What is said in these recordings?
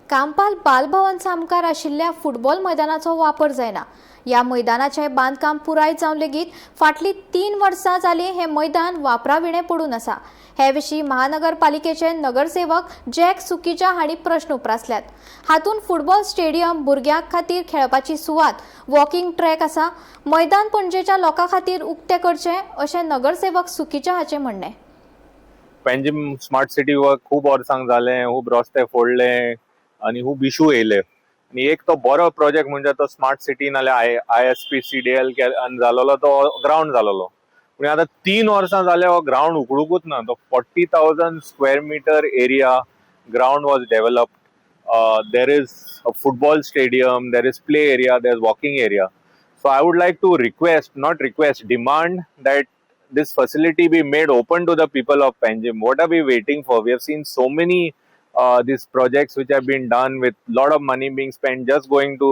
कांपाल बालभवन सामकार आशिल्ल्या फुटबॉल मैदानाचो वापर जायना। या मैदानाचे बांदकाम पुराय जावन लेगीत फाटली 3 वर्सां जाली हे मैदान वापराविणे पडून आसा। हे विशीं महानगरपालिकेचे नगरसेवक सुखीजा हांणी प्रश्न उपरासल्यात। हातून फुटबॉल स्टेडियम, भुरग्यांक खातीर खेळपाची सुवात, वॉकिंग ट्रॅक आसा। मैदान पणजेच्या लोकां खातीर उक्ते करचे अशें नगरसेवक सुखीजा हाचें म्हणणें। पेंजीम स्मार्ट सिटी वर्क खूब वर्सांक जालें, खूब रस्ते फोडले आनी खूब इशू येयले आनी एक तो बरो प्रोजेक्ट म्हणजे तो स्मार्ट सिटी नाल्यार ISPCDL जालोलो तो ग्राउंड जालोलो। पूण आतां 3 वर्सां जाले हो ग्राउंड उखडूकूच ना। तो 40,000 square metre area ground was developed. There is a football stadium, there is play area, there is walking area. So I would like to demand that this facility be made open to the people of Panjim. What are we waiting for? We have seen so many these projects which have been done with lot of money being spent just going to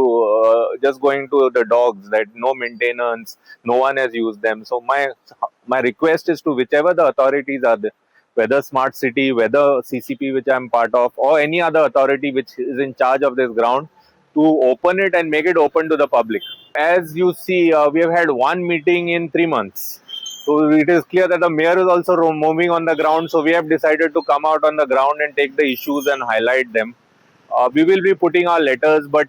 the dogs, that no maintenance, no one has used them. So my request is to whichever the authorities are there, whether Smart City, whether CCP which I am part of, or any other authority which is in charge of this ground, to open it and make it open to the public. As you see, we have had one meeting in 3 months. So it is clear that the mayor is also moving on the ground. So we have decided to come out on the ground and take the issues and highlight them. We will be putting our letters, but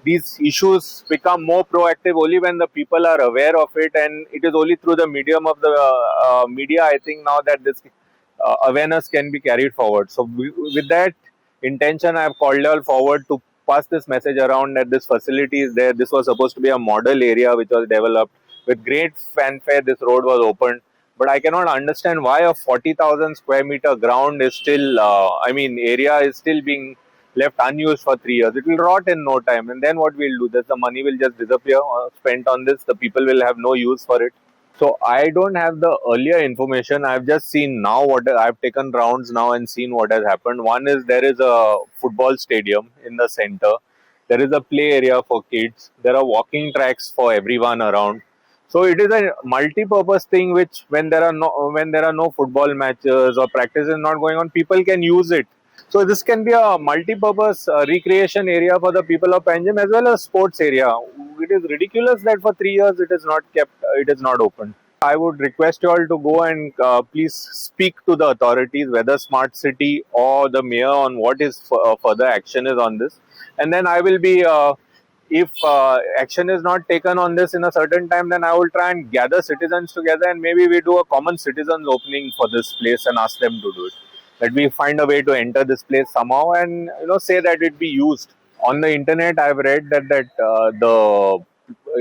these issues become more proactive only when the people are aware of it, and it is only through the medium of the media, I think, now that this awareness can be carried forward. So with that intention, I have called you all forward to pass this message around that this facility is there. This was supposed to be a model area which was developed. With great fanfare, this road was opened. But I cannot understand why a 40,000 square meter ground is still, area is still being left unused for 3 years. It will rot in no time. And then what we'll do? That the money will just disappear spent on this. The people will have no use for it. So I don't have the earlier information. I've just seen now I've taken rounds now and seen what has happened. One is there is a football stadium in the center. There is a play area for kids. There are walking tracks for everyone around. So it is a multi-purpose thing which when there are no football matches or practice is not going on, people can use it. So this can be a multi-purpose recreation area for the people of Panjim as well as sports area. It is ridiculous that for 3 years it is not open. I would request you all to go and please speak to the authorities, whether Smart City or the mayor, on what is further action is on this. And then I will be, if action is not taken on this in a certain time, then I will try and gather citizens together and maybe we do a common citizens opening for this place and ask them to do it. That we find a way to enter this place somehow and say that it be used. On the internet, I've read that the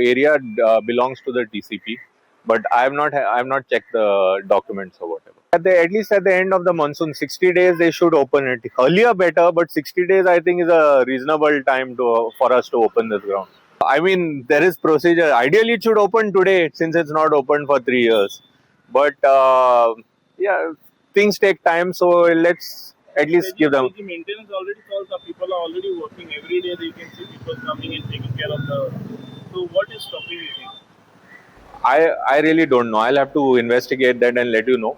area belongs to the TCP, but I have not checked the documents or whatever. At least at the end of the monsoon, 60 days they should open it. Earlier better, but 60 days I think is a reasonable time for us to open this ground. I mean, there is procedure. Ideally, it should open today since it's not open for 3 years. But things take time, so let's at least give them. The maintenance already solved. The people are already working every day. You can see people coming and taking care of the. So what is stopping you? I really don't know. I'll have to investigate that and let you know.